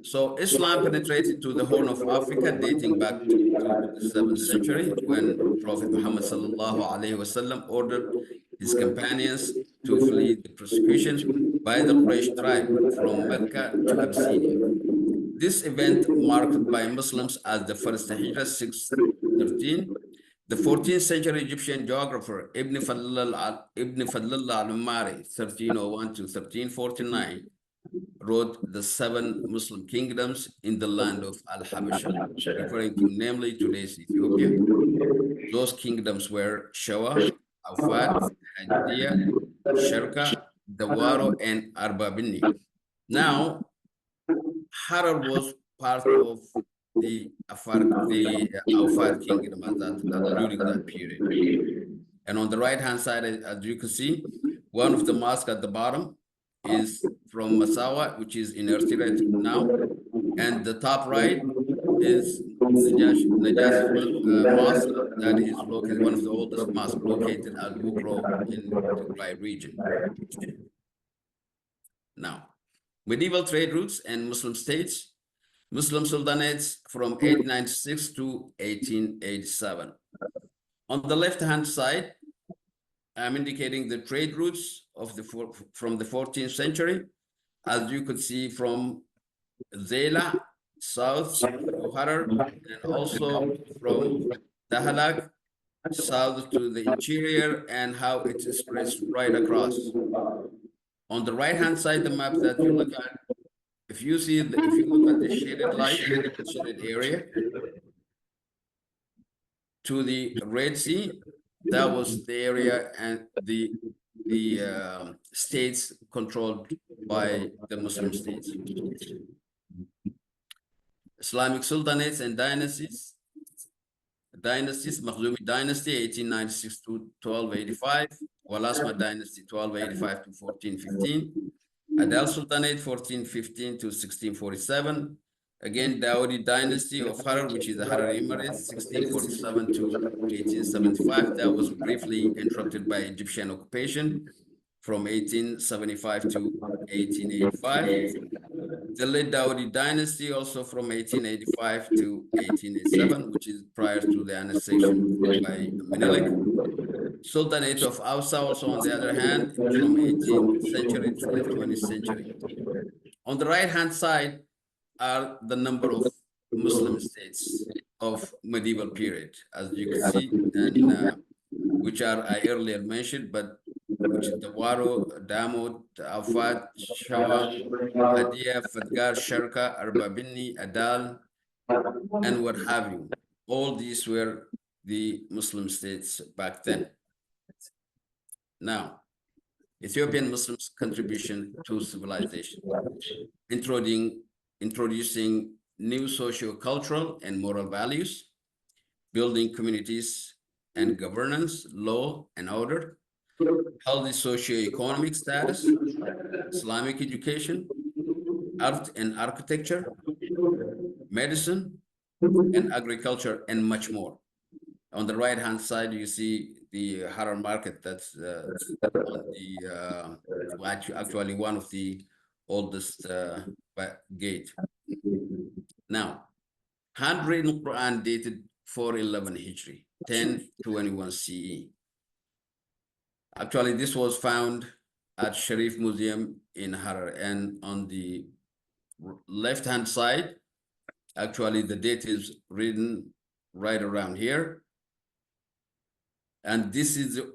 So Islam penetrated to the Horn of Africa, dating back to the 7th century, when Prophet Muhammad ﷺ ordered his companions to flee the persecution by the Quraysh tribe from Mecca to Abyssinia. This event, marked by Muslims as the first Hijrah 613, the 14th century Egyptian geographer Ibn Fadlallah al-Umari, 1301 to 1349, wrote the 7 Muslim kingdoms in the land of Al-Habasha, referring to namely today's Ethiopia. Those kingdoms were Shawa, Awfad, Hajdiya, Sharqa, Dawaro, and Arbabini. Now, Harar was part of the Awfad kingdom during that period. And on the right-hand side, as you can see, one of the mosques at the bottom is from Massawa, which is in Eritrea now. And the top right is Najash Mosque, that is located, one of the oldest mosques located at Wukro in the Tigray region. Now, medieval trade routes and Muslim states, Muslim sultanates from 896 to 1887. On the left-hand side I'm indicating the trade routes of from the 14th century, as you could see from Zela, south to Harar, and also from Dahlak, south to the interior, and how it spreads right across. On the right-hand side, the map that you look at, if you look at the shaded light, shaded area, to the Red Sea, that was the area and the states controlled by the Muslim states. Islamic sultanates and dynasties, Makhzumi dynasty, 1896 to 1285, Walasma dynasty, 1285 to 1415, Adal Sultanate, 1415 to 1647, again, Dawoodi dynasty of Harar, which is the Harari Emirate, 1647 to 1875. That was briefly interrupted by Egyptian occupation from 1875 to 1885. The late Dawoodi dynasty, also from 1885 to 1887, which is prior to the annexation by Menelik. Sultanate of Ausa, also on the other hand, from 18th century to the 20th century. On the right-hand side are the number of Muslim states of medieval period, as you can see, and which are I earlier mentioned, but which is the Waro, Damod, Afat, Shawa, Hadia, Fadgar, Sharka, Arbabini, Adal, and what have you. All these were the Muslim states back then. Now, Ethiopian Muslims' contribution to civilization, introducing new socio-cultural and moral values, building communities and governance, law and order, healthy socio-economic status, Islamic education, art and architecture, medicine, and agriculture, and much more. On the right-hand side, you see the Harar market. That's actually one of the oldest gate. Now, handwritten Quran dated 411 Hijri, 1021 CE. Actually, this was found at Sharif Museum in Harar, and on the left-hand side, actually the date is written right around here. And this is the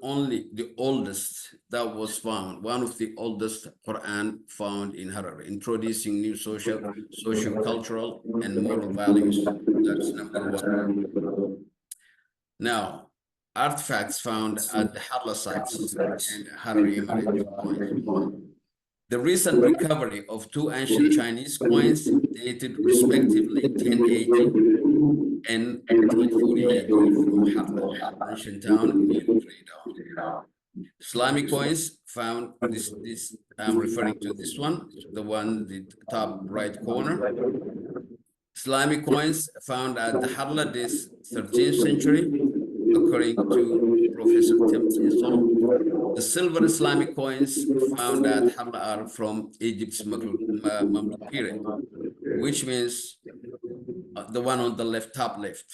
oldest that was found, one of the oldest Quran found in Harar, introducing new socio-cultural and moral values. That's number one. Now, artifacts found at the Harla sites and Harari Emirate. The recent recovery of two ancient Chinese coins dated respectively 1080 and 1048 from Harla, ancient town near Trade. Islamic coins found I'm referring to this one, the one, the top right corner. Islamic coins found at the Harla this 13th century, according to Professor Tim Insol. The silver Islamic coins found at Harla are from Egypt's Mamluk period, which means the one on the left, top left.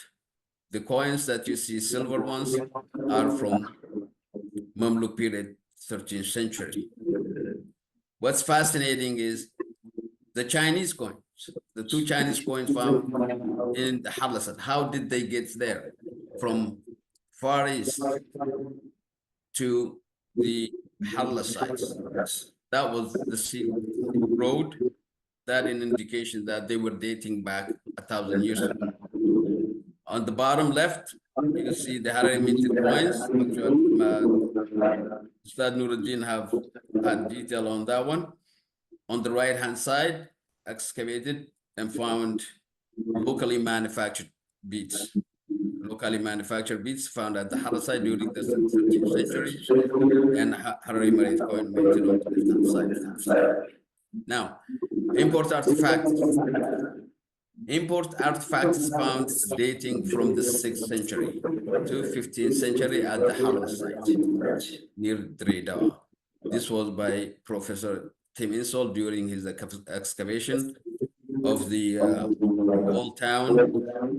The coins that you see, silver ones, are from Mamluk period, 13th century. What's fascinating is the Chinese coins, the two Chinese coins found in the Harla site. How did they get there? From Far East to the Harla sites. That was the Silk Road. That an indication that they were dating back 1,000 years ago. On the bottom left, you can see the Harari minted coins. Ustad Nuruddin have had detail on that one. On the right-hand side, excavated and found locally manufactured beads. Locally manufactured beads found at the Harar site during the 13th century, and Harari Emirate coin minted on the left-hand side. Now, import artifacts. Import artifacts found dating from the 6th century to 15th century at the Harar site near Dreda. This was by Professor Tim Insol during his excavation of the whole town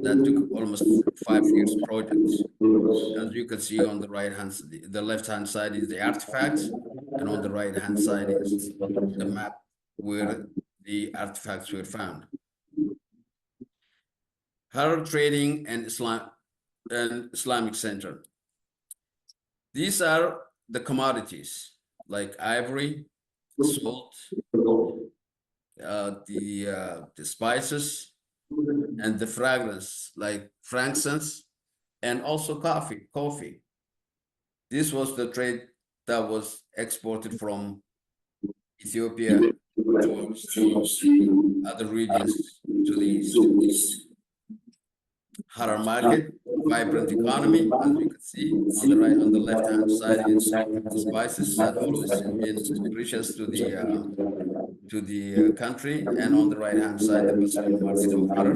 that took almost 5 years project. As you can see on the right hand, the left hand side is the artifacts, and on the right hand side is the map where the artifacts were found. Harar Trading and Islamic Center. These are the commodities like ivory, salt, the spices, and the fragrance like frankincense, and also coffee. This was the trade that was exported from Ethiopia towards the other regions to the east. Harar market, vibrant economy, as you can see on the right, on the left-hand side is the spices that always been precious to the country, and on the right-hand side the Muslim market of Harar.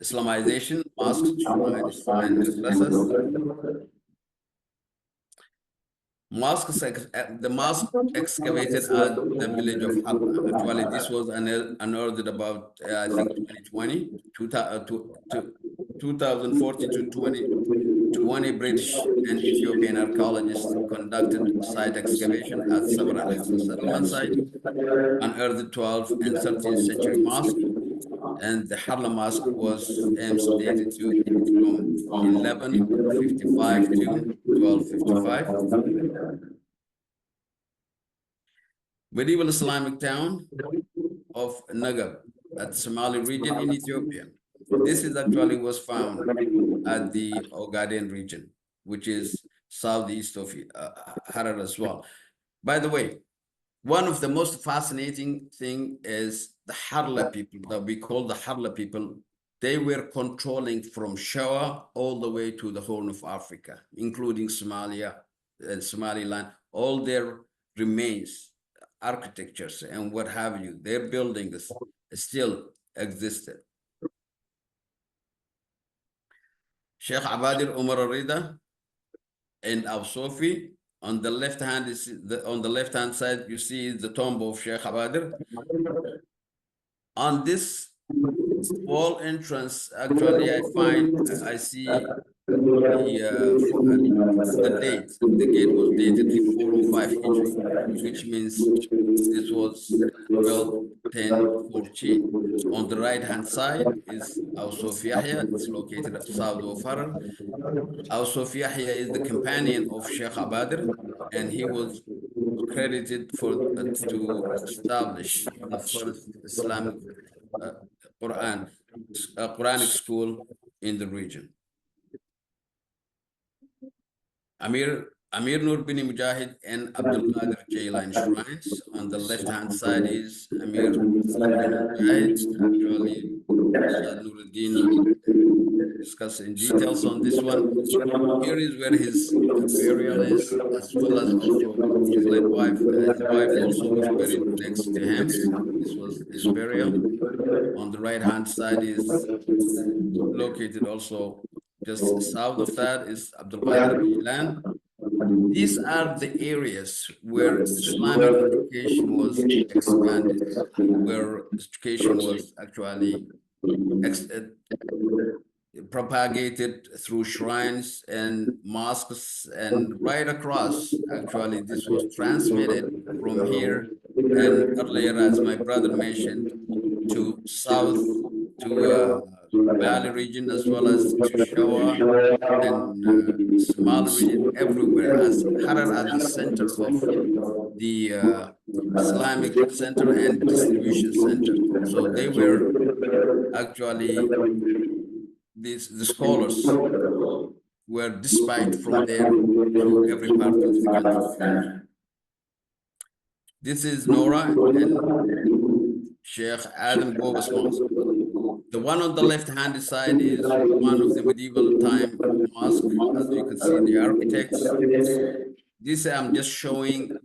Islamization, mosques, shrines, and madrasas. The mosque excavated at the village of Habra. Actually, this was unearthed about, I think, 2020, 2040 to 2020. British and Ethiopian archaeologists conducted site excavation at Sabra al-Hassan settlement site, unearthed 12th and 13th century mosque, and the Harla Mosque was dated to from 1155 to 1255. Medieval Islamic town of Nagab at Somali region in Ethiopia. This is actually was found at the Ogaden region, which is southeast of Harar as well. By the way, one of the most fascinating thing is the Harla people that we call the Harla people. They were controlling from Shoa all the way to the Horn of Africa, including Somalia and Somaliland. All their remains, architectures and what have you, their buildings still existed. Sheikh Abadir Umar Rida and Abu Sofi. On the left hand on the left hand side, you see the tomb of Sheikh Abadir. On this wall entrance, actually, I see the date. The gate was dated 405 Hijri, which means this was built 1014. On the right hand side is Abu Sofi Yahya. It's located at south of Harar. Abu Sofi Yahya is the companion of Sheikh Abadir, and he was credited for to establish the first Islamic Quranic school in the region. Amir Nur bin Mujahid and Abdul Qadir Jailani shrines. On the left-hand side is Amir bin Mujahid. Actually, Nuruddin discuss in details on this one. Here is where his burial is, as well as also his late wife. His wife also was buried next to him. This was his burial. On the right-hand side is located also just south of that is Abdul Qadir Jailani. These are the areas where Islamic education was expanded, where education was actually propagated through shrines and mosques, and right across, actually, this was transmitted from here and earlier, as my brother mentioned, to south, to Valley region, as well as to Shoa and Somali region, everywhere, as Harar as the center of the Islamic center and distribution center. So they were actually, the scholars were dispatched from there to every part of the country. This is Nora and Sheikh Adam Gobas Mosque. The one on the left-hand side is one of the medieval time mosque, as you can see the architects. This I'm just showing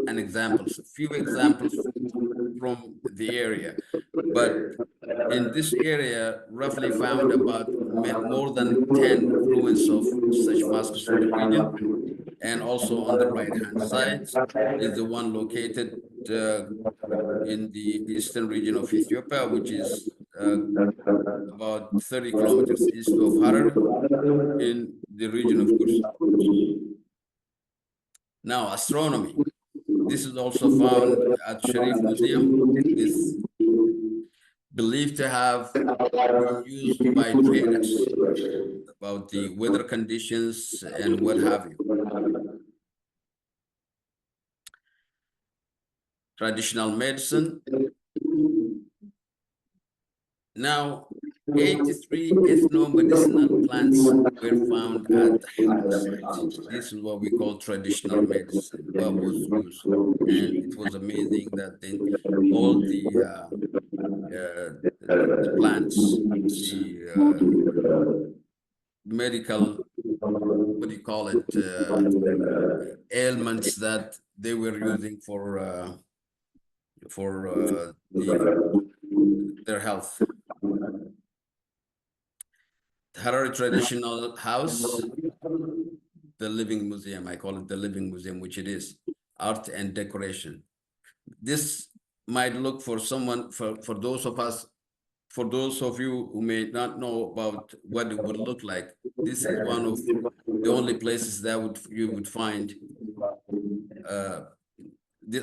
an example, a few examples from the area. But in this area, roughly found about more than 10 ruins of such mosques in the region. And also on the right-hand side is the one located in the eastern region of Ethiopia, which is about 30 kilometers east of Harar in the region of Kurs. Now, astronomy. This is also found at Sharif Museum. Is believed to have been used by traders about the weather conditions and what have you. Traditional medicine. Now, 83 ethno-medicinal plants were found at the Harar site. This is what we call traditional medicine, what was used. And it was amazing that then all the plants, the medical, what do you call it, ailments that they were using for their health. Harari Traditional House, the Living Museum, I call it the Living Museum, which it is, art and decoration. This might look for someone, for those of us, for those of you who may not know about what it would look like, this is one of the only places that you would find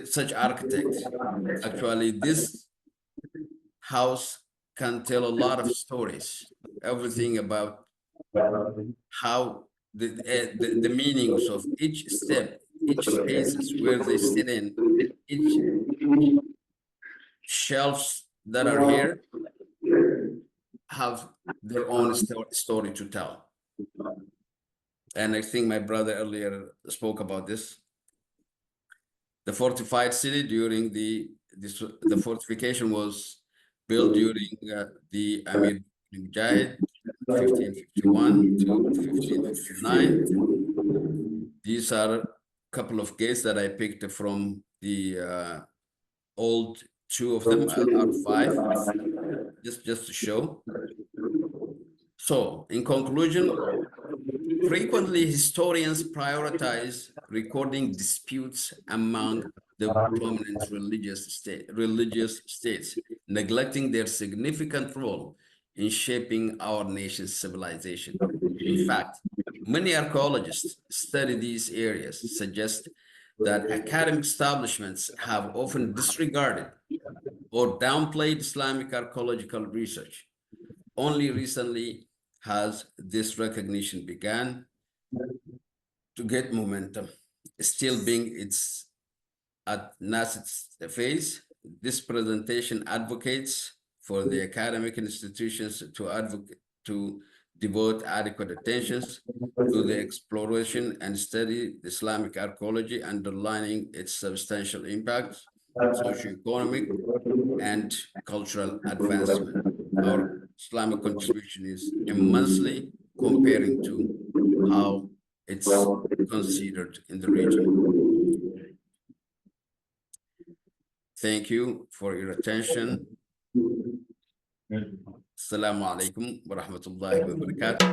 such architects. Actually, this house can tell a lot of stories, everything about how the meanings of each step, each spaces where they sit in, each shelves that are here have their own story to tell. And I think my brother earlier spoke about this. The fortified city during the fortification was built during the Amir Mujahid, 1551 to 1559. These are a couple of gates that I picked from the old, two of them out of 5, just to show. So, in conclusion, frequently historians prioritize recording disputes among the prominent religious states, neglecting their significant role in shaping our nation's civilization. In fact, many archaeologists study these areas, suggest that academic establishments have often disregarded or downplayed Islamic archaeological research. Only recently has this recognition began to get momentum. Still being at nascent phase, this presentation advocates for the academic institutions to devote adequate attention to the exploration and study Islamic archaeology, underlining its substantial impact, socioeconomic and cultural advancement. Our Islamic contribution is immensely comparing to how it's considered in the region. Thank you for your attention. Assalamu alaikum wa rahmatullahi wa barakatuh.